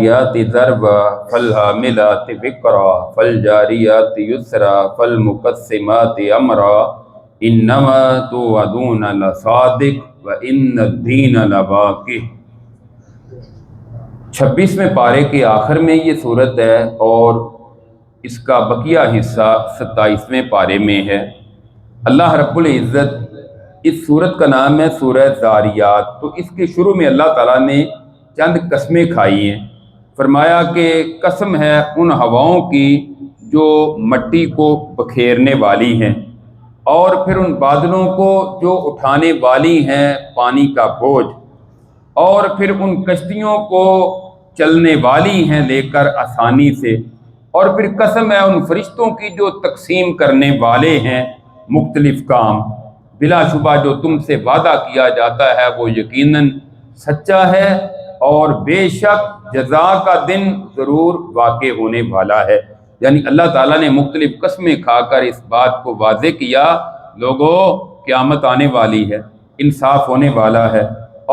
والعادیات ضربا فالحاملات وقرا فالجاریات یسرا فالمقسمات امرا انما توعدون لصادق وان الدین لواقع۔ 26ویں پارے کے آخر میں یہ صورت ہے اور اس کا بقیہ حصہ 27ویں پارے میں ہے۔ اللہ رب العزت، اس صورت کا نام ہے سورہ ذاریات، تو اس کے شروع میں اللہ تعالیٰ نے چند قسمیں کھائی ہیں۔ فرمایا کہ قسم ہے ان ہواؤں کی جو مٹی کو بکھیرنے والی ہیں، اور پھر ان بادلوں کو جو اٹھانے والی ہیں پانی کا بوجھ، اور پھر ان کشتیوں کو چلنے والی ہیں لے کر آسانی سے، اور پھر قسم ہے ان فرشتوں کی جو تقسیم کرنے والے ہیں مختلف کام۔ بلا شبہ جو تم سے وعدہ کیا جاتا ہے وہ یقیناً سچا ہے، اور بے شک جزا کا دن ضرور واقع ہونے والا ہے۔ یعنی اللہ تعالیٰ نے مختلف قسمیں کھا کر اس بات کو واضح کیا، لوگوں قیامت آنے والی ہے، انصاف ہونے والا ہے،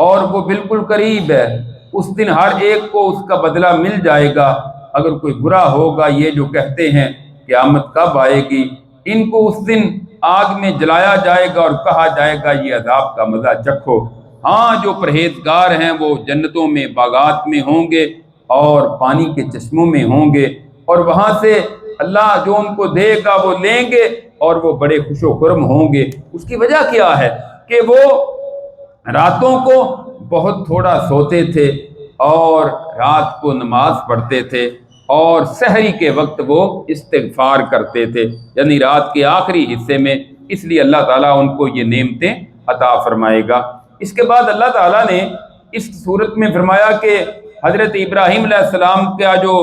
اور وہ بالکل قریب ہے۔ اس دن ہر ایک کو اس کا بدلہ مل جائے گا۔ اگر کوئی برا ہوگا، یہ جو کہتے ہیں قیامت کب آئے گی، ان کو اس دن آگ میں جلایا جائے گا اور کہا جائے گا یہ عذاب کا مزہ چکھو۔ ہاں، جو پرہیزگار ہیں وہ جنتوں میں باغات میں ہوں گے اور پانی کے چشموں میں ہوں گے، اور وہاں سے اللہ جو ان کو دے گا وہ لیں گے اور وہ بڑے خوش و خرم ہوں گے۔ اس کی وجہ کیا ہے کہ وہ راتوں کو بہت تھوڑا سوتے تھے اور رات کو نماز پڑھتے تھے، اور سحری کے وقت وہ استغفار کرتے تھے، یعنی رات کے آخری حصے میں۔ اس لیے اللہ تعالیٰ ان کو یہ نعمتیں عطا فرمائے گا۔ اس کے بعد اللہ تعالیٰ نے اس صورت میں فرمایا کہ حضرت ابراہیم علیہ السلام کا جو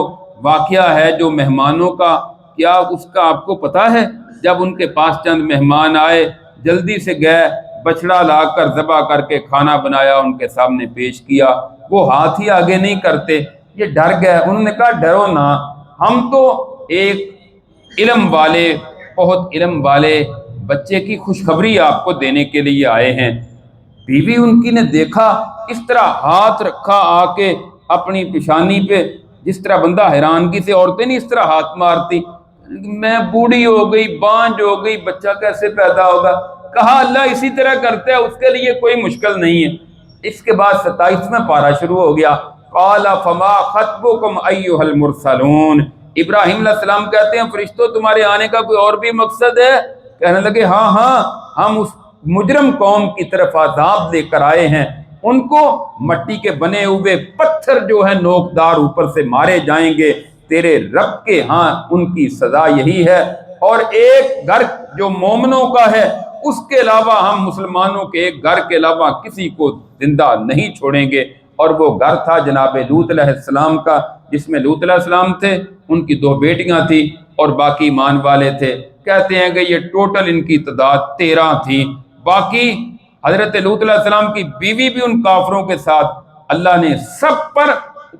واقعہ ہے، جو مہمانوں کا، کیا اس کا آپ کو پتہ ہے؟ جب ان کے پاس چند مہمان آئے، جلدی سے گئے، بچڑا لا کر ذبح کر کے کھانا بنایا، ان کے سامنے پیش کیا، وہ ہاتھ ہی آگے نہیں کرتے، یہ ڈر گئے۔ انہوں نے کہا ڈرو نہ، ہم تو ایک علم والے، بہت علم والے بچے کی خوشخبری آپ کو دینے کے لیے آئے ہیں۔ بیوی ان کی نے دیکھا، اس طرح ہاتھ رکھا آ کے اپنی پیشانی پہ، جس طرح بندہ حیرانگی سے، عورتیں نہیں اس طرح ہاتھ مارتی، میں بوڑھی ہو گئی، بانجھ ہو گئی، بچہ کیسے پیدا ہوگا؟ کہا اللہ اسی طرح کرتا ہے، اس کے لیے کوئی مشکل نہیں ہے۔ اس کے بعد 27واں پارہ شروع ہو گیا۔ قال فما خطبکم ایھا المرسلون۔ ابراہیم علیہ السلام کہتے ہیں فرشتوں تمہارے آنے کا کوئی اور بھی مقصد ہے؟ کہنے لگے ہاں، ہم اس مجرم قوم کی طرف عذاب لے کر آئے ہیں، ان کو مٹی کے بنے ہوئے پتھر جو ہے نوکدار اوپر سے مارے جائیں گے، تیرے رب کے ہاں ان کی سزا یہی ہے، اور ایک گھر جو مومنوں کا ہے اس کے علاوہ ہم مسلمانوں کے ایک گھر کے علاوہ کسی کو زندہ نہیں چھوڑیں گے۔ اور وہ گھر تھا جناب لوط علیہ السلام کا، جس میں لوط علیہ السلام تھے، ان کی 2 بیٹیاں تھیں اور باقی ایمان والے تھے۔ کہتے ہیں کہ یہ ٹوٹل ان کی تعداد 13 تھی۔ باقی حضرت لوط علیہ السلام کی بیوی بھی ان کافروں کے ساتھ، اللہ نے سب پر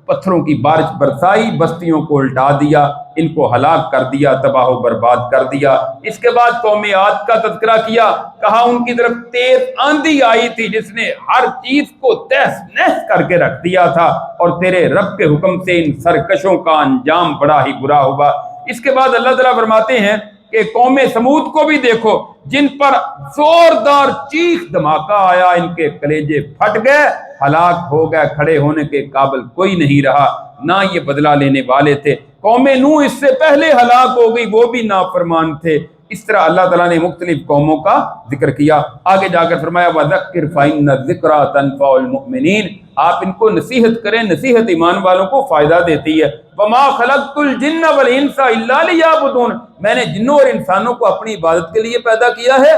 پتھروں کی بارش برسائی، بستیوں کو الٹا دیا، ان کو ہلاک کر دیا، تباہ و برباد کر دیا۔ اس کے بعد قوم عاد کا تذکرہ کیا، کہا ان کی طرف تیز آندھی آئی تھی جس نے ہر چیز کو تہس نہس کر کے رکھ دیا تھا، اور تیرے رب کے حکم سے ان سرکشوں کا انجام بڑا ہی برا ہوا۔ اس کے بعد اللہ تعالیٰ فرماتے ہیں کہ قوم سمود کو بھی دیکھو، جن پر زوردار چیخ دھماکہ آیا، ان کے کلیجے پھٹ گئے، ہلاک ہو گئے، کھڑے ہونے کے قابل کوئی نہیں رہا، نہ یہ بدلہ لینے والے تھے۔ قوم نوح اس سے پہلے ہلاک ہو گئی، وہ بھی نافرمان تھے۔ اس طرح اللہ تعالیٰ نے مختلف قوموں کا ذکر کیا۔ آگے جا کر فرمایا وَذَكِّرْ فَإِنَّ الذِّكْرَىٰ تَنفَعُ الْمُؤْمِنِينَ، آپ ان کو نصیحت کریں، نصیحت ایمان والوں کو فائدہ دیتی ہے۔ وَمَا خَلَقْتُ الْجِنَّ وَالْإِنسَ إِلَّا لِيَعْبُدُونَ، میں نے جنوں اور انسانوں کو اپنی عبادت کے لیے پیدا کیا ہے۔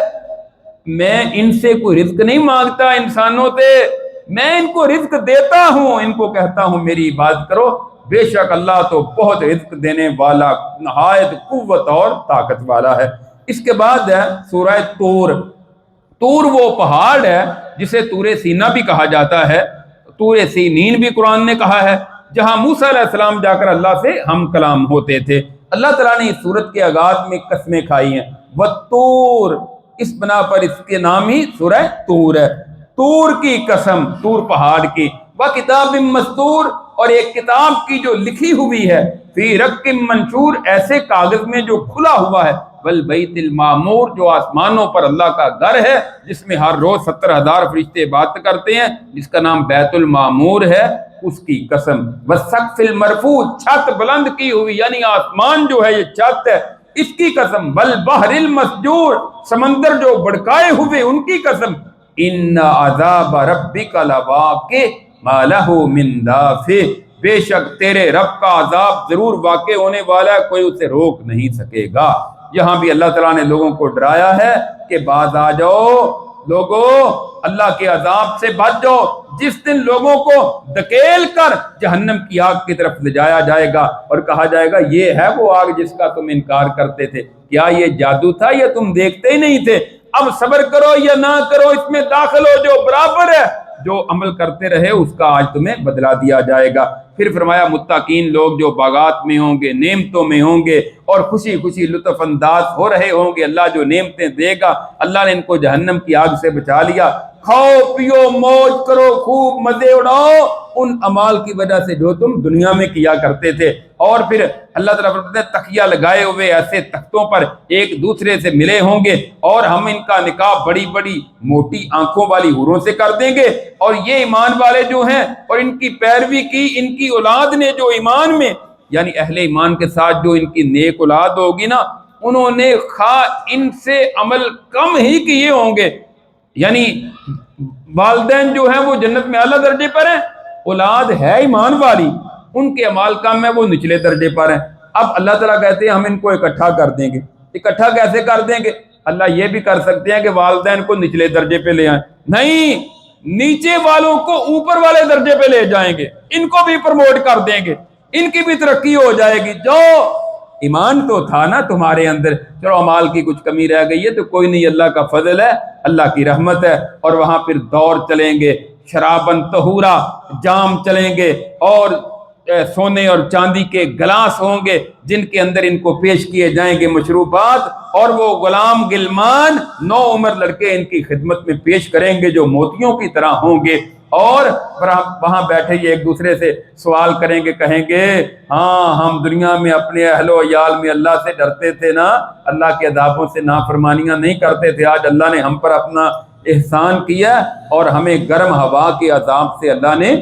میں ان سے کوئی رزق نہیں مانگتا، انسانوں سے میں ان کو رزق دیتا ہوں، ان کو کہتا ہوں میری عبادت کرو۔ بے شک اللہ تو بہت رزق دینے والا، نہایت قوت اور طاقت والا ہے۔ اس کے بعد ہے سورہ طور۔ طور وہ پہاڑ ہے جسے طور سینا بھی کہا جاتا ہے، طور سینین بھی قرآن نے کہا ہے، جہاں موسیٰ علیہ السلام جا کر اللہ سے ہم کلام ہوتے تھے۔ اللہ تعالیٰ نے اس سورت کے آغاز میں قسمیں کھائی ہیں، والطور، اس بنا پر اس کے نام ہی سورہ طور ہے۔ طور کی قسم، طور پہاڑ کی، وَکِتَابٍ مَّسْطُور، اور ایک کتاب کی جو لکھی ہوئی ہے، فی رق منشور، ایسے کاغذ میں جو کھلا ہوا ہے، والبیت المعمور، جو آسمانوں پر اللہ کا گھر ہے جس میں ہر روز 70,000 فرشتے عبادت کرتے ہیں، جس کا نام بیت المعمور ہے، اس کی قسم، والسقف المرفوع، چھت بلند کی ہوئی، یعنی آسمان جو ہے یہ چھت ہے، اس کی قسم، والبحر المسجور، سمندر جو بڑکائے ہوئے ان کی قسم، ان عذاب ربک لواقع ما لہ من دافع، بے شک تیرے رب کا عذاب ضرور واقع ہونے والا ہے، کوئی اسے روک نہیں سکے گا۔ یہاں بھی اللہ تعالیٰ نے لوگوں کو ڈرایا ہے کہ باز آ جاؤ لوگوں، اللہ کے عذاب سے بچ جاؤ، جس دن لوگوں کو دھکیل کر جہنم کی آگ کی طرف لے جایا جائے گا اور کہا جائے گا یہ ہے وہ آگ جس کا تم انکار کرتے تھے، کیا یہ جادو تھا یا تم دیکھتے ہی نہیں تھے؟ اب صبر کرو یا نہ کرو، اس میں داخل ہو جو برابر ہے، جو عمل کرتے رہے اس کا آج تمہیں بدلا دیا جائے گا۔ پھر فرمایا متقین لوگ جو باغات میں ہوں گے، نعمتوں میں ہوں گے اور خوشی خوشی لطف انداز ہو رہے ہوں گے، اللہ جو نعمتیں دے گا، اللہ نے ان کو جہنم کی آگ سے بچا لیا، کھاؤ پیو موج کرو، خوب مزے اڑاؤ ان اعمال کی وجہ سے جو تم دنیا میں کیا کرتے تھے۔ اور پھر اللہ تعالیٰ فرماتے ہیں تکیہ لگائے ہوئے ایسے تختوں پر ایک دوسرے سے ملے ہوں گے، اور ہم ان کا نکاح بڑی بڑی موٹی آنکھوں والی حوروں سے کر دیں گے، اور یہ ایمان والے جو ہیں اور ان کی پیروی کی، ان کی اولاد نے جو ایمان میں، یعنی اہل ایمان کے ساتھ جو ان کی نیک اولاد ہوگی نا، انہوں نے خواہ ان سے عمل کم ہی کیے ہوں گے، یعنی والدین جو ہیں وہ جنت میں اعلیٰ درجے پر ہیں، اولاد ہے ایمان والی، ان کے اعمال کم ہے، وہ نچلے درجے پر ہیں۔ اب اللہ تعالیٰ کہتے ہیں ہم ان کو اکٹھا کر دیں گے۔ اکٹھا کیسے کر دیں گے؟ اللہ یہ بھی کر سکتے ہیں کہ والدین کو نچلے درجے پہ لے آئیں، نہیں، نیچے والوں کو اوپر والے درجے پہ لے جائیں گے، ان کو بھی پروموٹ کر دیں گے، ان کی بھی ترقی ہو جائے گی۔ جو ایمان تو تھا نا تمہارے اندر، چلو اعمال کی کچھ کمی رہ گئی ہے تو کوئی نہیں، اللہ کا فضل ہے، اللہ کی رحمت ہے، اور وہاں پھر دور چلیں گے، شرابن طہورا، جام چلیں گے، اور سونے اور چاندی کے گلاس ہوں گے جن کے اندر ان کو پیش کیے جائیں گے مشروبات، اور وہ غلام غلمان 9 عمر لڑکے ان کی خدمت میں پیش کریں گے جو موتیوں کی طرح ہوں گے، اور وہاں بیٹھے یہ ایک دوسرے سے سوال کریں گے، کہیں گے ہاں ہم دنیا میں اپنے اہل و عیال میں اللہ سے ڈرتے تھے نا، اللہ کے عذابوں سے نافرمانیاں نہیں کرتے تھے، آج اللہ نے ہم پر اپنا احسان کیا اور ہمیں گرم ہوا کے عذاب سے اللہ نے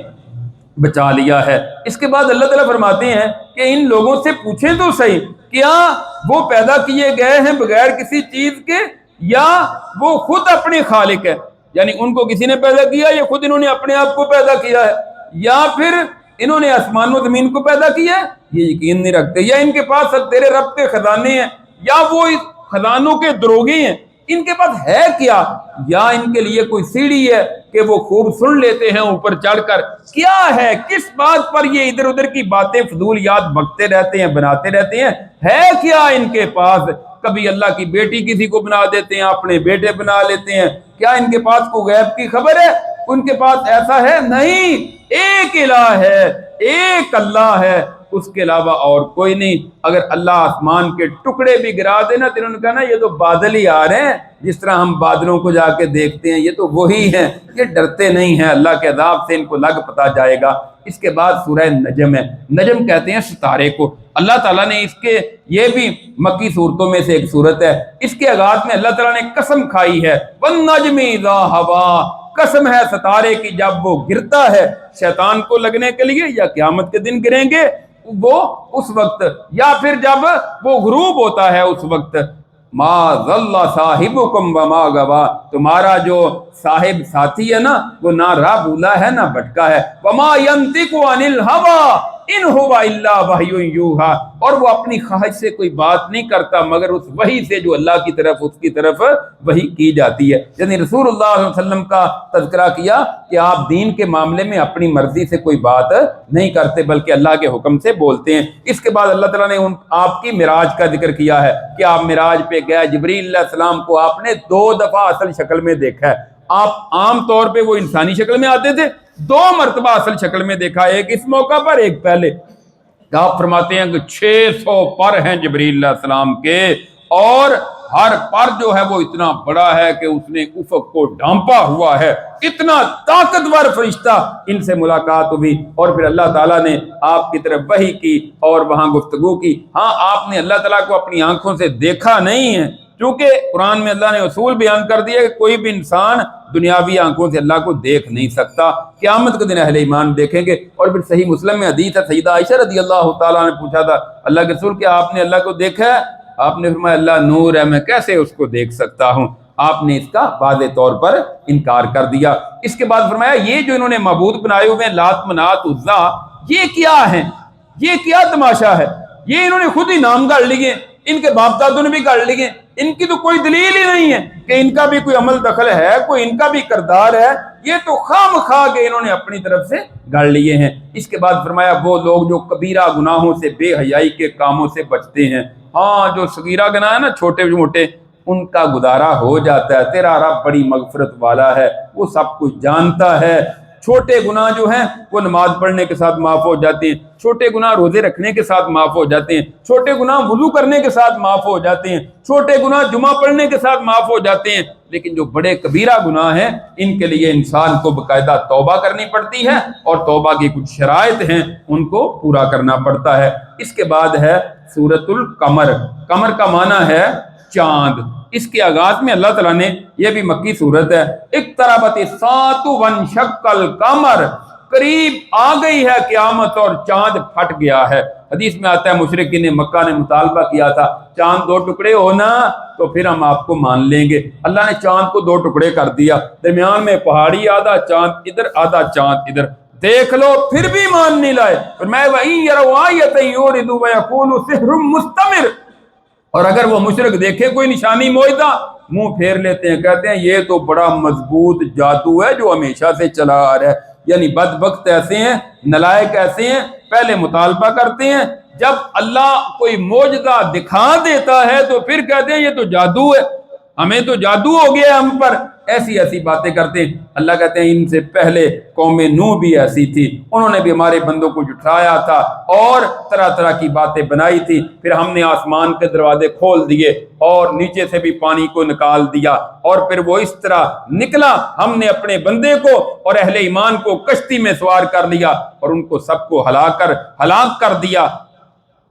بچا لیا ہے۔ اس کے بعد اللہ تعالیٰ فرماتے ہیں کہ ان لوگوں سے پوچھیں تو صحیح، کیا وہ پیدا کیے گئے ہیں بغیر کسی چیز کے، یا وہ خود اپنے خالق ہے، یعنی ان کو کسی نے پیدا کیا یا خود انہوں نے اپنے آپ کو پیدا کیا ہے، یا پھر انہوں نے آسمان و زمین کو پیدا کیا ہے؟ یہ یقین نہیں رکھتے، یا ان کے پاس تیرے رب کے خزانے ہیں، یا وہ اس خزانوں کے دروگے ہیں، ان کے پاس ہے کیا، یا ان کے لیے کوئی سیڑھی ہے کہ وہ خوب سن لیتے ہیں اوپر چڑھ کر، کیا ہے، کس بات پر یہ ادھر ادھر کی باتیں فضول یاد بکتے رہتے ہیں، بناتے رہتے ہیں، ہے کیا ان کے پاس؟ کبھی اللہ کی بیٹی کسی کو بنا دیتے ہیں، اپنے بیٹے بنا لیتے ہیں، کیا ان کے پاس کوئی غیب کی خبر ہے؟ ان کے پاس ایسا ہے نہیں، ایک الہ ہے، ایک اللہ ہے، اس کے علاوہ اور کوئی نہیں۔ اگر اللہ آسمان کے ٹکڑے بھی گرا دے نا، تو انہوں نے کہا نا یہ تو بادل ہی آ رہے ہیں، جس طرح ہم بادلوں کو جا کے دیکھتے ہیں، یہ تو وہی ہیں، یہ ڈرتے نہیں ہیں، اللہ کے عذاب سے ان کو لگ پتا جائے گا۔ اس کے بعد سورہ نجم ہے، نجم کہتے ہیں ستارے کو، اللہ تعالیٰ نے اس کے، یہ بھی مکی صورتوں میں سے ایک صورت ہے، اس کے آغاز میں اللہ تعالیٰ نے قسم کھائی ہے، وَالنَّجْمِ اِذَا هَوَىٰ، قسم ہے ستارے کی جب وہ گرتا ہے، شیطان کو لگنے کے لیے، یا قیامت کے دن گریں گے وہ اس وقت، یا پھر جب وہ غروب ہوتا ہے اس وقت، ما ضل صاحبکم وما غوا، تمہارا جو صاحب ساتھی ہے نا وہ نہ راہ بھولا ہے نہ بھٹکا ہے، وما ینطق عن الہوی ان ہوا الا وحی یوحی، اور وہ اپنی خواہش سے کوئی بات نہیں کرتا مگر اس وحی سے جو اللہ کی طرف، اس کی طرف وحی کی جاتی ہے۔ یعنی رسول اللہ صلی اللہ علیہ وسلم کا تذکرہ کیا کہ آپ دین کے معاملے میں اپنی مرضی سے کوئی بات نہیں کرتے بلکہ اللہ کے حکم سے بولتے ہیں۔ اس کے بعد اللہ تعالیٰ نے آپ کی معراج کا ذکر کیا ہے کہ آپ معراج پہ گئے، جبریل علیہ السلام کو آپ نے 2 دفعہ اصل شکل میں دیکھا ہے، آپ عام طور پہ وہ انسانی شکل میں آتے تھے، 2 مرتبہ اصل شکل میں دیکھا، ایک اس موقع پر ایک پہلے۔ آپ فرماتے ہیں کہ 600 پر ہیں جبریل علیہ السلام کے، اور ہر پر جو ہے وہ اتنا بڑا ہے کہ اس نے افق کو ڈھانپا ہوا ہے، اتنا طاقتور فرشتہ ان سے ملاقات ہوئی، اور پھر اللہ تعالیٰ نے آپ کی طرف وحی کی اور وہاں گفتگو کی۔ ہاں آپ نے اللہ تعالیٰ کو اپنی آنکھوں سے دیکھا نہیں ہے، کیونکہ قرآن میں اللہ نے اصول بیان کر دیا کہ کوئی بھی انسان دنیاوی آنکھوں سے اللہ کو دیکھ نہیں سکتا، قیامت کے دن اہل ایمان دیکھیں گے۔ اور پھر صحیح مسلم میں حدیث ہے، سیدہ عائشہ رضی اللہ تعالیٰ نے پوچھا تھا اللہ کے رسول کیا آپ نے اللہ کو دیکھا ہے؟ آپ نے فرمایا اللہ نور ہے، میں کیسے اس کو دیکھ سکتا ہوں؟ آپ نے اس کا واضح طور پر انکار کر دیا۔ اس کے بعد فرمایا یہ جو انہوں نے معبود بنائے ہوئے ہیں لات منات عزا، یہ کیا ہے؟ یہ کیا تماشا ہے؟ یہ انہوں نے خود ہی نام گڑھ لیے، ان کے باپ دادوں نے بھی گڑھ لیے، ان کی تو کوئی دلیل ہی نہیں ہے کہ ان کا بھی کوئی عمل دخل ہے، کوئی ان کا بھی کردار ہے، یہ تو خام خواہ کے انہوں نے اپنی طرف سے گڑھ لیے ہیں۔ اس کے بعد فرمایا وہ لوگ جو کبیرہ گناہوں سے، بے حیائی کے کاموں سے بچتے ہیں، ہاں جو صغیرہ گناہ ہے نا، چھوٹے موٹے، ان کا گزارا ہو جاتا ہے، تیرا رب بڑی مغفرت والا ہے، وہ سب کچھ جانتا ہے۔ چھوٹے گناہ جو ہیں وہ نماز پڑھنے کے ساتھ معاف ہو جاتے ہیں، چھوٹے گناہ روزے رکھنے کے ساتھ معاف ہو جاتے ہیں، چھوٹے گناہ وضو کرنے کے ساتھ معاف ہو جاتے ہیں، چھوٹے گناہ جمعہ پڑھنے کے ساتھ معاف ہو جاتے ہیں۔ لیکن جو بڑے کبیرہ گناہ ہیں ان کے لیے انسان کو باقاعدہ توبہ کرنی پڑتی ہے، اور توبہ کی کچھ شرائط ہیں ان کو پورا کرنا پڑتا ہے۔ اس کے بعد ہے سورۃ القمر۔ قمر کا معنی ہے چاند۔ اس کے آغاز میں اللہ تعالیٰ نے، یہ بھی مکی صورت ہے، اقتربت الساعۃ وانشق القمر، قریب آ گئی ہے قیامت اور چاند پھٹ گیا ہے۔ حدیث میں آتا ہے مشرکین مکہ نے مطالبہ کیا تھا چاند دو ٹکڑے ہونا تو پھر ہم آپ کو مان لیں گے۔ اللہ نے چاند کو دو ٹکڑے کر دیا، درمیان میں پہاڑی، آدھا چاند ادھر آدھا چاند ادھر، دیکھ لو پھر بھی مان نہیں لائے۔ فرمایا وَإِن يَرَوْا آیَةً يُعْرِضُوا وَيَقُولُوا سِحْرٌ مُسْتَمِرٌ، اور اگر وہ مشرک دیکھے کوئی نشانی معجزہ منہ پھیر لیتے ہیں، کہتے ہیں یہ تو بڑا مضبوط جادو ہے جو ہمیشہ سے چلا آ رہا ہے۔ یعنی بدبخت ایسے ہیں، نلائق ایسے ہیں، پہلے مطالبہ کرتے ہیں، جب اللہ کوئی معجزہ دکھا دیتا ہے تو پھر کہتے ہیں یہ تو جادو ہے، ہمیں تو جادو ہو گیا ہم پر، ایسی ایسی باتیں کرتے ہیں۔ اللہ کہتے ہیں ان سے پہلے قوم نوح بھی ایسی تھی، انہوں نے بھی ہمارے بندوں کو جھٹلایا تھا اور طرح طرح کی باتیں بنائی تھی، پھر ہم نے آسمان کے دروازے کھول دیے اور نیچے سے بھی پانی کو نکال دیا، اور پھر وہ اس طرح نکلا، ہم نے اپنے بندے کو اور اہل ایمان کو کشتی میں سوار کر لیا اور ان کو سب کو ہلاک کر دیا۔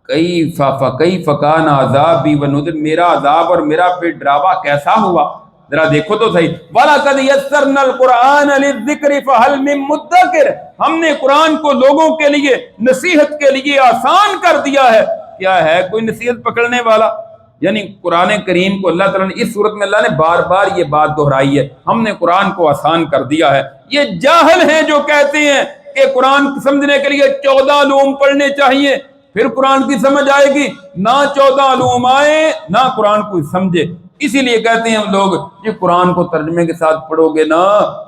کیف کان عذابی ونذر، میرا عذاب اور میرا پھر ڈراوا کیسا ہوا، ذرا دیکھو تو صحیح۔ وَلَقَدْ يَسَّرْنَا الْقُرْآنَ لِلذِّكْرِ فَهَلْ مِن مُدَّكِرٍ، ہم نے قرآن کو لوگوں کے لیے، نصیحت کے لیے آسان کر دیا ہے، کیا ہے کوئی نصیحت پکڑنے والا؟ یعنی قرآن کریم کو اللہ تعالیٰ نے اس صورت میں اللہ نے بار بار یہ بات دہرائی ہے، ہم نے قرآن کو آسان کر دیا ہے۔ یہ جاہل ہیں جو کہتے ہیں کہ قرآن سمجھنے کے لیے 14 علوم پڑھنے چاہیے پھر قرآن کی سمجھ آئے گی، نہ 14 علوم آئے نہ قرآن کو سمجھے۔ اسی لیے کہتے ہیں ہم لوگ یہ قرآن کو ترجمے کے ساتھ پڑھو گے نا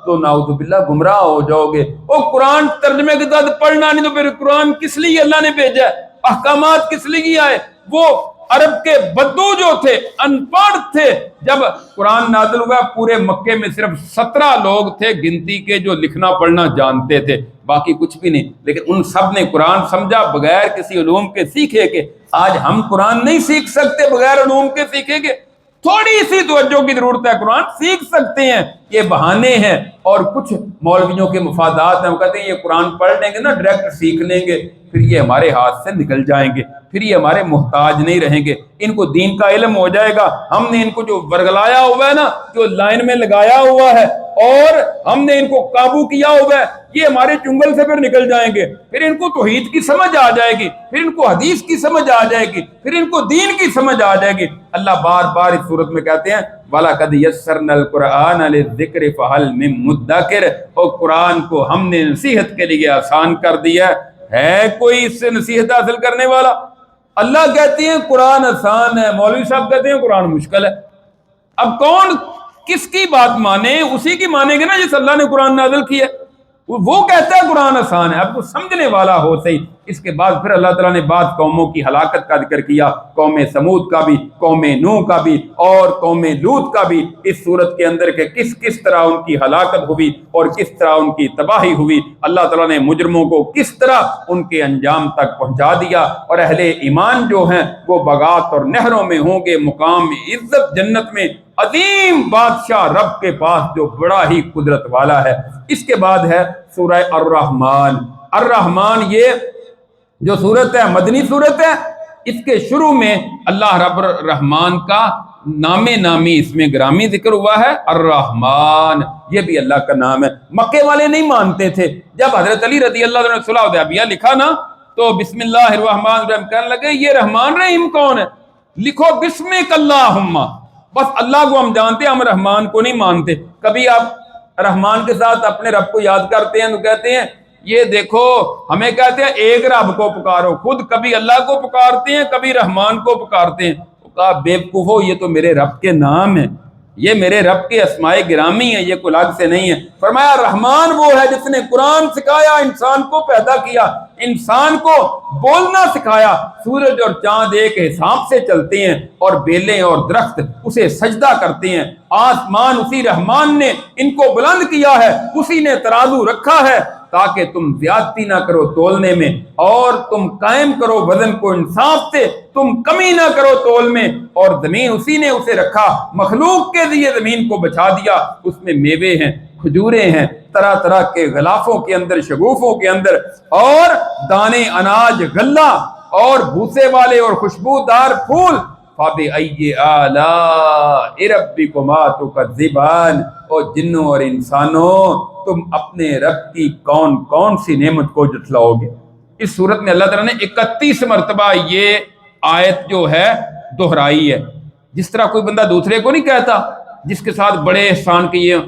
تو نعوذ باللہ گمراہ ہو جاؤ گے۔ او قرآن ترجمے کے ساتھ پڑھنا نہیں تو پھر قرآن کس لیے اللہ نے بھیجا ہے؟ احکامات کس لیے آئے؟ وہ عرب کے بدو جو تھے، ان پڑھ تھے، جب قرآن نازل ہوا پورے مکے میں صرف 17 لوگ تھے گنتی کے جو لکھنا پڑھنا جانتے تھے، باقی کچھ بھی نہیں، لیکن ان سب نے قرآن سمجھا بغیر کسی علوم کے سیکھے کے۔ آج ہم قرآن نہیں سیکھ سکتے بغیر علوم کے سیکھے گے، تھوڑی سی توجہ کی ضرورت ہے، قرآن سیکھ سکتے ہیں، یہ بہانے ہیں اور کچھ مولویوں کے مفادات ہیں، وہ کہتے ہیں یہ قرآن پڑھ لیں گے نا ڈائریکٹ سیکھ لیں گے، پھر یہ ہمارے ہاتھ سے نکل جائیں گے، پھر یہ ہمارے محتاج نہیں رہیں گے، ان کو دین کا علم ہو جائے گا، ہم نے ان کو جو ورگلایا ہوا ہے نا، جو لائن میں لگایا ہوا ہے اور ہم نے ان کو قابو کیا ہوا ہے، یہ ہمارے چنگل سے پھر نکل جائیں گے، پھر ان کو توحید کی سمجھ آ جائے گی، پھر ان کو حدیث کی سمجھ آ جائے گی، پھر ان کو دین کی سمجھ آ جائے گی۔ اللہ بار بار اس صورت میں کہتے ہیں وَلَقَدْ يَسَّرْنَا الْقُرْآنَ لِلذِّكْرِ فَهَلْ مِن مُدَّكِرٍ، اور قرآن کو ہم نے نصیحت کے لیے آسان کر دیا ہے کوئی اس سے نصیحت حاصل کرنے والا؟ اللہ کہتے ہیں قرآن آسان ہے، مولوی صاحب کہتے ہیں قرآن مشکل ہے۔ اب کون کس کی بات مانے؟ اسی کی مانیں گے نا جس اللہ نے قرآن نازل کیا ہے، وہ کہتا ہے قرآن آسان ہے، اب وہ سمجھنے والا ہو صحیح۔ اس کے بعد پھر اللہ تعالیٰ نے بعض قوموں کی ہلاکت کا ذکر کیا، قوم سمود کا بھی، قوم نوح کا بھی، اور قوم لوط کا بھی، اس صورت کے اندر کہ کس طرح ان کی ہلاکت ہوئی اور کس طرح ان کی تباہی ہوئی۔ اللہ تعالیٰ نے مجرموں کو کس طرح ان کے انجام تک پہنچا دیا، اور اہل ایمان جو ہیں وہ بغات اور نہروں میں ہوں گے، مقام عزت جنت میں، عظیم بادشاہ رب کے پاس جو بڑا ہی قدرت والا ہے۔ اس کے بعد ہے سورہ الرحمن۔ الرحمن یہ جو صورت ہے مدنی صورت ہے، اس کے شروع میں اللہ رب الرحمن کا نامی اس میں گرامی ذکر ہوا ہے، الرحمن، یہ بھی اللہ کا نام ہے۔ مکے والے نہیں مانتے تھے، جب حضرت علی رضی اللہ عنہ نے صلح حدیبیہ لکھا نا تو بسم اللہ الرحمن الرحیم کہنے لگے یہ رحمان رحیم کون ہے؟ لکھو بسمک اللہم، بس اللہ کو ہم جانتے ہیں، ہم رحمان کو نہیں مانتے۔ کبھی آپ رحمان کے ساتھ اپنے رب کو یاد کرتے ہیں تو کہتے ہیں یہ دیکھو ہمیں کہتے ہیں ایک رب کو پکارو، خود کبھی اللہ کو پکارتے ہیں کبھی رحمان کو پکارتے ہیں۔ تو کہا بیوقوفو یہ تو میرے رب کے نام ہے، یہ میرے رب کے اسماء گرامی ہیں، یہ کوئی الگ سے نہیں ہے۔ فرمایا رحمان وہ ہے جس نے قرآن سکھایا، انسان کو پیدا کیا، انسان کو بولنا سکھایا۔ سورج اور چاند ایک حساب سے چلتے ہیں اور بیلیں اور درخت اسے سجدہ کرتے ہیں۔ آسمان اسی رحمان نے ان کو بلند کیا ہے، اسی نے ترازو رکھا ہے تاکہ تم زیادتی نہ کرو تولنے میں، اور تم قائم کرو وزن کو انصاف سے، تم کمی نہ کرو تول میں۔ اور زمین اسی نے اسے رکھا، مخلوق کے لیے زمین کو بچھا دیا، اس میں میوے ہیں، کھجوریں ہیں، طرح طرح کے غلافوں کے اندر، شگوفوں کے اندر، اور دانے اناج، غلہ اور بھوسے والے اور خوشبودار پھول۔ فَبِأَيِّ آلَاءِ رَبِّكُمَا تُكَذِّبَانِ، اور جنوں اور انسانوں تم اپنے رب کی کون کون سی نعمت کو جھٹلاؤ گے۔ اس صورت میں اللہ تعالیٰ نے 31 مرتبہ یہ آیت جو ہے دہرائی ہے۔ جس طرح کوئی بندہ دوسرے کو نہیں کہتا جس کے ساتھ بڑے احسان کیے،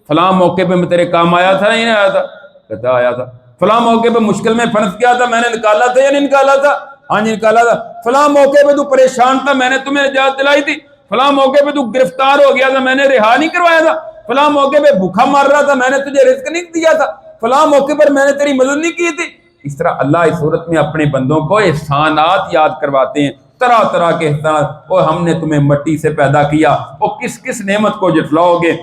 فلاں موقع پہ میں تیرے کام آیا تھا نہیں آیا تھا، کہتا آیا تھا۔ فلاں موقع پہ مشکل میں پھنس گیا تھا، میں نے نکالا تھا یا نہیں نکالا تھا؟ ہاں جی نکالا تھا۔ فلاں موقع پہ تو پریشان تھا، میں نے تمہیں نجات دلائی تھی۔ فلاں موقع پہ تو گرفتار ہو گیا تھا، میں نے رہا نہیں کروایا تھا۔ فلاں موقع پہ بھوکا مار رہا تھا، میں نے تجھے رزق نہیں دیا تھا۔ فلاں موقع پر میں نے تیری مدد نہیں کی تھی۔ اس طرح اللہ اس صورت میں اپنے بندوں کو احسانات یاد کرواتے ہیں، طرح طرح کے احسانات۔ اور ہم نے تمہیں مٹی سے پیدا کیا، اور کس نعمت کو جھٹلاؤ گے؟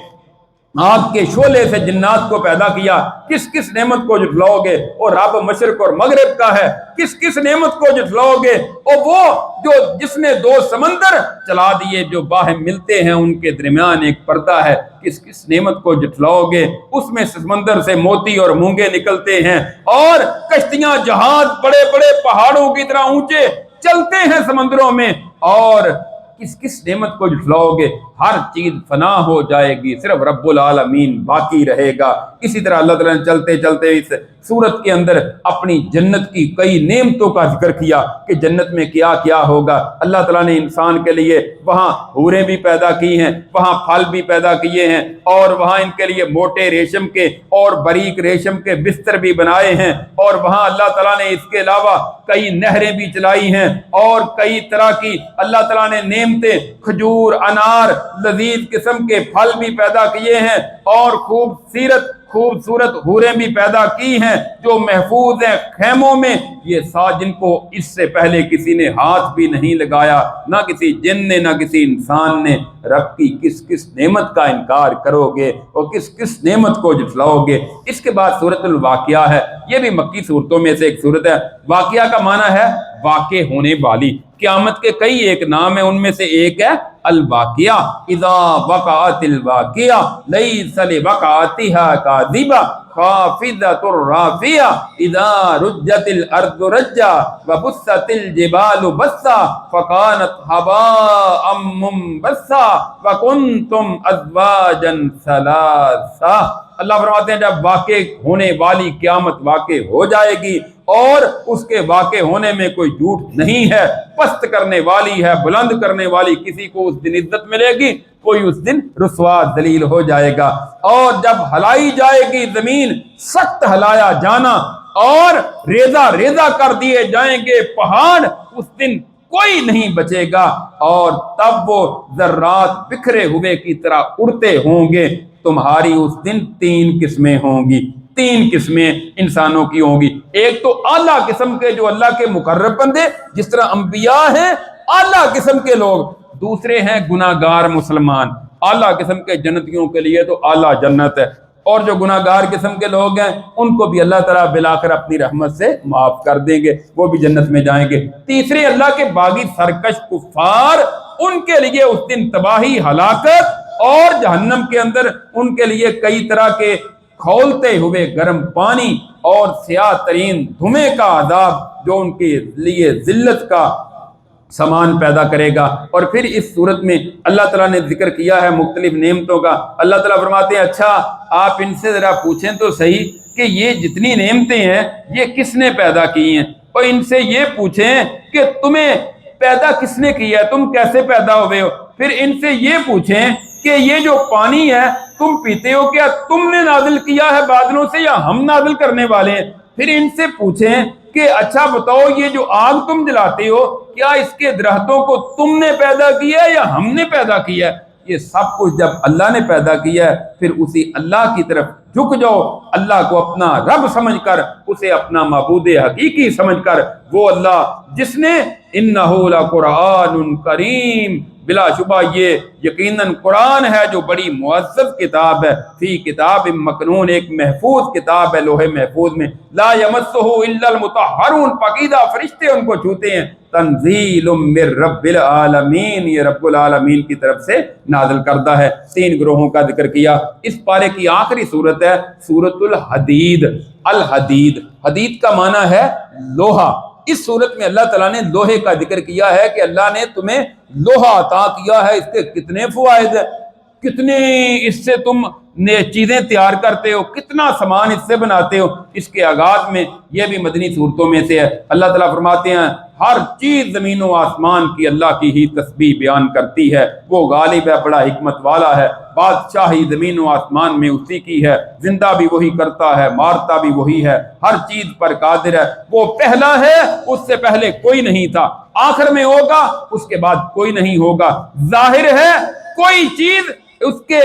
آگ کے شعلے سے جنات کو پیدا کیا، کس نعمت کو جھٹلاؤ گے؟ اور رب مشرق اور مغرب کا ہے، کس نعمت کو جھٹلاؤ گے؟ اور وہ جو جس نے 2 سمندر چلا دیے جو باہم ملتے ہیں، ان کے درمیان ایک پردہ ہے، کس نعمت کو جھٹلاؤ گے؟ اس میں سمندر سے موتی اور مونگے نکلتے ہیں، اور کشتیاں جہاز بڑے بڑے پہاڑوں کی طرح اونچے چلتے ہیں سمندروں میں۔ اور کس نعمت کو جھٹلاؤ گے؟ ہر چیز فنا ہو جائے گی، صرف رب العالمین باقی رہے گا۔ اسی طرح اللہ تعالیٰ نے چلتے چلتے اس سورت کے اندر اپنی جنت کی کئی نعمتوں کا ذکر کیا کہ جنت میں کیا کیا ہوگا۔ اللہ تعالیٰ نے انسان کے لیے وہاں حوریں بھی پیدا کی ہیں، وہاں پھل بھی پیدا کیے ہیں، اور وہاں ان کے لیے موٹے ریشم کے اور باریک ریشم کے بستر بھی بنائے ہیں، اور وہاں اللہ تعالیٰ نے اس کے علاوہ کئی نہریں بھی چلائی ہیں، اور کئی طرح کی اللہ تعالیٰ نے نعمتیں، کھجور، انار، لذیذ قسم کے پھل بھی پیدا کیے ہیں، اور خوبصورت حوریں بھی پیدا کی ہیں جو محفوظ ہیں خیموں میں۔ یہ جن کو اس سے پہلے کسی نے ہاتھ بھی نہیں لگایا، نہ کسی جن نے نہ کسی انسان نے۔ رب کی کس نعمت کا انکار کرو گے اور کس نعمت کو جھٹلاؤ گے؟ اس کے بعد سورۃ الواقعہ ہے، یہ بھی مکی صورتوں میں سے ایک صورت ہے۔ واقعہ کا معنی ہے واقع ہونے والی۔ قیامت کے کئی ایک نام ہیں، ان میں سے ایک ہے الواقعہ۔ اذا وقعت الواقعہ لیس لوقعتها کاذبہ خافضۃ رافعہ اذا رجت الارض رجا وبست الجبال بسا فكانت هباء منبثا وكنتم ازواجا ثلاثا۔ اللہ فرماتے ہیں جب واقع ہونے والی قیامت واقع ہو جائے گی، اور اس کے واقع ہونے میں کوئی جھوٹ نہیں ہے، پست کرنے والی ہے، بلند کرنے والی، کسی کو اس دن عزت ملے گی، کوئی اس دن رسوا ذلیل ہو جائے گا۔ اور جب ہلائی جائے گی زمین، سخت ہلایا جانا، اور ریزہ ریزہ کر دیے جائیں گے پہاڑ، اس دن کوئی نہیں بچے گا، اور تب وہ ذرات بکھرے ہوئے کی طرح اڑتے ہوں گے۔ تمہاری اس دن 3 قسمیں ہوں گی۔ تین قسمیں انسانوں کی ہوں گی. ایک تو اعلیٰ قسم کے جو اللہ کے مقرب بندے جس طرح انبیاء ہیں, اعلیٰ قسم کے لوگ. دوسرے ہیں گناہگار مسلمان, اعلیٰ قسم کے جنتیوں کے لیے تو اعلیٰ جنت ہے, اور جو گناہگار قسم کے لوگ ہیں ان کو بھی اللہ تعالیٰ بالآخر اپنی رحمت سے معاف کر دیں گے, وہ بھی جنت میں جائیں گے. تیسرے اللہ کے باغی سرکش کفار, ان کے لیے اس دن تباہی, ہلاکت, اور جہنم کے اندر ان کے لیے کئی طرح کے کھولتے ہوئے گرم پانی اور سیاہ ترین دھویں کا عذاب جو ان کے لیے ذلت کا سامان پیدا کرے گا. اور پھر اس صورت میں اللہ تعالیٰ نے ذکر کیا ہے مختلف نعمتوں کا. اللہ تعالیٰ فرماتے ہیں اچھا آپ ان سے ذرا پوچھیں تو صحیح کہ یہ جتنی نعمتیں ہیں یہ کس نے پیدا کی ہیں, اور ان سے یہ پوچھیں کہ تمہیں پیدا کس نے کیا ہے, تم کیسے پیدا ہوئے ہو. پھر ان سے یہ پوچھیں کہ یہ جو پانی ہے تم پیتے ہو کیا تم نے نازل کیا ہے بادلوں سے یا ہم نازل کرنے والے ہیں. پھر ان سے پوچھیں کہ اچھا بتاؤ یہ جو آگ تم جلاتے ہو کیا اس کے درختوں کو تم نے پیدا کیا ہے یا ہم نے پیدا کیا ہے. یہ سب کچھ جب اللہ نے پیدا کیا ہے پھر اسی اللہ کی طرف جھک جاؤ, اللہ کو اپنا رب سمجھ کر, اسے اپنا معبود حقیقی سمجھ کر. وہ اللہ جس نے انہ لقرآن کریم, بلا شبہ یہ یقیناً قرآن ہے جو بڑی معزز کتاب ہے, فی کتاب مکنون, ایک محفوظ کتاب ہے لوح محفوظ میں, لا یمسہ الا المطہرون, پاکیزہ فرشتے ان کو چھوتے ہیں, تنزیل من رب العالمین, یہ رب العالمین کی طرف سے نازل کردہ ہے. تین گروہوں کا ذکر کیا. اس پارے کی آخری صورت ہے سورۃ الحدید. الحدید, حدید کا معنی ہے لوہا. اس صورت میں اللہ تعالیٰ نے لوہے کا ذکر کیا ہے کہ اللہ نے تمہیں لوہا عطا کیا ہے, اس کے کتنے فوائد ہیں, کتنے اس سے تم چیزیں تیار کرتے ہو, کتنا سامان اس سے بناتے ہو. اس کے آغاز میں یہ بھی مدنی صورتوں میں سے ہے. اللہ تعالیٰ فرماتے ہیں ہر چیز زمین و آسمان کی اللہ کی ہی تسبیح بیان کرتی ہے, وہ غالب ہے, بڑا حکمت والا ہے, بادشاہی زمین و آسمان میں اسی کی ہے, زندہ بھی وہی کرتا ہے, مارتا بھی وہی ہے, ہر چیز پر قادر ہے. وہ پہلا ہے, اس سے پہلے کوئی نہیں تھا, آخر میں ہوگا, اس کے بعد کوئی نہیں ہوگا. ظاہر ہے, کوئی چیز اس کے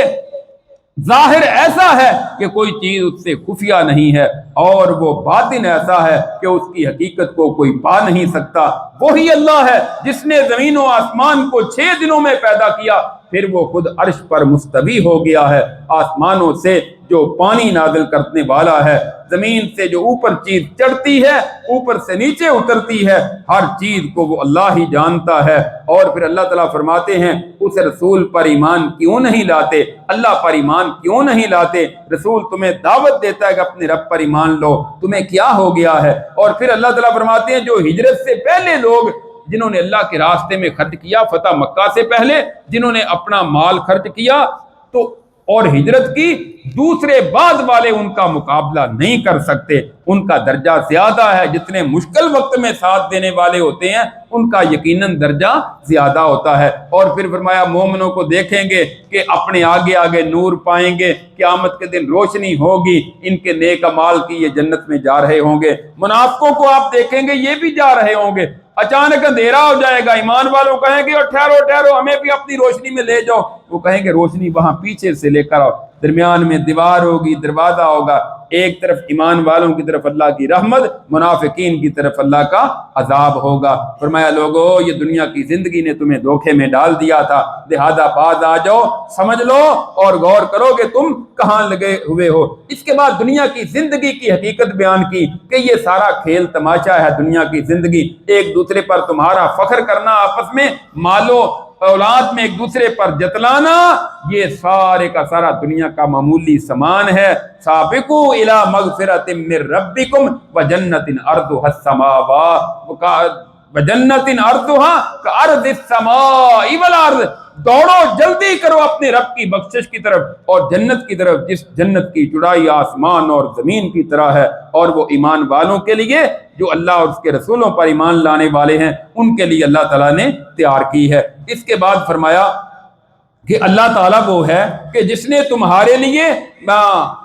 ظاہر ایسا ہے کہ کوئی چیز اس سے خفیہ نہیں ہے, اور وہ باطن ایسا ہے کہ اس کی حقیقت کو کوئی پا نہیں سکتا. وہی اللہ ہے جس نے زمین و آسمان کو 6 دنوں میں پیدا کیا, پھر وہ خود عرش پر مستوی ہو گیا ہے. آسمانوں سے جو پانی نازل کرنے والا ہے, زمین سے جو اوپر چیز چڑھتی ہے, اوپر سے نیچے اترتی ہے, ہر چیز کو وہ اللہ ہی جانتا ہے. اور پھر اللہ تعالیٰ فرماتے ہیں اس رسول پر ایمان کیوں نہیں لاتے, اللہ پر ایمان کیوں نہیں لاتے. رسول تمہیں دعوت دیتا ہے کہ اپنے رب پر ایمان لو, تمہیں کیا ہو گیا ہے. اور پھر اللہ تعالیٰ فرماتے ہیں جو ہجرت سے پہلے لوگ جنہوں نے اللہ کے راستے میں خرچ کیا, فتح مکہ سے پہلے جنہوں نے اپنا مال خرچ کیا, تو اور ہجرت کی, دوسرے بعد والے ان کا مقابلہ نہیں کر سکتے. ان کا درجہ زیادہ ہے, جتنے مشکل وقت میں ساتھ دینے والے ہوتے ہیں ان کا یقیناً درجہ زیادہ ہوتا ہے. اور پھر فرمایا مومنوں کو دیکھیں گے کہ اپنے آگے آگے نور پائیں گے, قیامت کے دن روشنی ہوگی, ان کے نیک اعمال کی یہ جنت میں جا رہے ہوں گے. منافقوں کو آپ دیکھیں گے یہ بھی جا رہے ہوں گے, اچانک اندھیرا ہو جائے گا, ایمان والوں کہیں گے اور ٹھہرو ٹھہرو ہمیں بھی اپنی روشنی میں لے جاؤ, وہ کہیں گے روشنی وہاں پیچھے سے لے کر آؤ, درمیان میں دیوار ہوگی, دروازہ ہوگا, ایک طرف ایمان والوں کی طرف اللہ کی رحمت, منافقین کی طرف اللہ کا عذاب ہوگا. فرمایا لوگو یہ دنیا کی زندگی نے تمہیں دھوکے میں ڈال دیا تھا, لہذا باز آ جاؤ, سمجھ لو اور غور کرو کہ تم کہاں لگے ہوئے ہو. اس کے بعد دنیا کی زندگی کی حقیقت بیان کی کہ یہ سارا کھیل تماشا ہے. دنیا کی زندگی ایک دوسرے پر تمہارا فخر کرنا, آپس میں مالو اولاد میں ایک دوسرے پر جتلانا, یہ سارے کا سارا دنیا کا معمولی سامان ہے. سابقوا الی مغفرۃ من ربکم وجنۃ ارضها السماوات وجنۃ ارضها کارض السماء والارض, دوڑو جلدی کرو اپنے رب کی بخشش کی طرف اور جنت کی طرف جس جنت کی چوڑائی آسمان اور زمین کی طرح ہے. اور وہ ایمان والوں کے لیے جو اللہ اور اس کے رسولوں پر ایمان لانے والے ہیں ان کے لیے اللہ تعالیٰ نے تیار کی ہے. اس کے بعد فرمایا کہ اللہ تعالیٰ وہ ہے کہ جس نے تمہارے لیے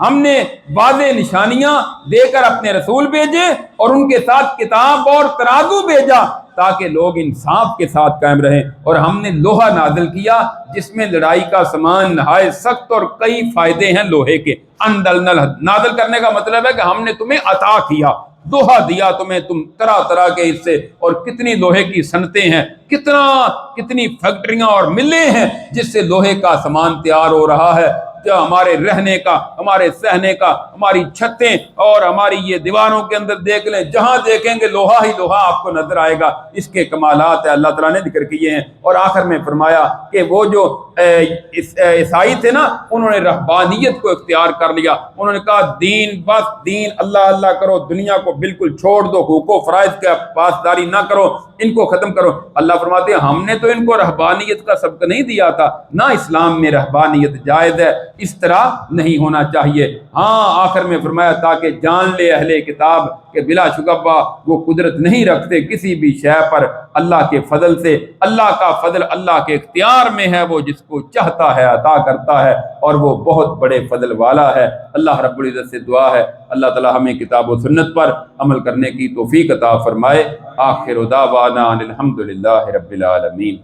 ہم نے واضح نشانیاں دے کر اپنے رسول بھیجے اور ان کے ساتھ کتاب اور ترازو بھیجا تاکہ لوگ انصاف کے ساتھ قائم رہیں، اور ہم نے لوہا نازل کیا جس میں لڑائی کا سامان نہایت سخت، اور کئی فائدے ہیں لوہے کے۔ نازل کرنے کا مطلب ہے کہ ہم نے تمہیں عطا کیا، لوہا دیا تمہیں، تم طرح طرح کے حصے، اور کتنی لوہے کی صنعتیں ہیں، کتنی فیکٹریاں اور ملیں ہیں جس سے لوہے کا سامان تیار ہو رہا ہے، جو ہمارے رہنے کا، ہمارے سہنے کا، ہماری چھتیں اور ہماری یہ دیواروں کے اندر دیکھ لیں، جہاں دیکھیں گے لوہا ہی لوہا آپ کو نظر آئے گا۔ اس کے کمالات اللہ تعالیٰ نے ذکر کیے ہیں۔ اور آخر میں فرمایا کہ وہ جو عیسائی تھے نا، انہوں نے رہبانیت کو اختیار کر لیا، انہوں نے کہا دین بس دین، اللہ اللہ کرو، دنیا کو بالکل چھوڑ دو، حقوق و فرائض کا پاسداری نہ کرو، ان کو ختم کرو۔ اللہ فرماتے ہیں ہم نے تو ان کو رہبانیت کا سبق نہیں دیا تھا، نہ اسلام میں رہبانیت جائز ہے، اس طرح نہیں ہونا چاہیے۔ ہاں آخر میں فرمایا تاکہ جان لے اہل کتاب کہ بلا شکوہ وہ قدرت نہیں رکھتے کسی بھی شے پر اللہ کے فضل سے، اللہ کا فضل اللہ کے اختیار میں ہے، وہ جس کو چاہتا ہے عطا کرتا ہے، اور وہ بہت بڑے فضل والا ہے۔ اللہ رب العزت سے دعا ہے اللہ تعالی ہمیں کتاب و سنت پر عمل کرنے کی توفیق عطا فرمائے۔ آخر دعوانا ان الحمد للہ رب العالمین۔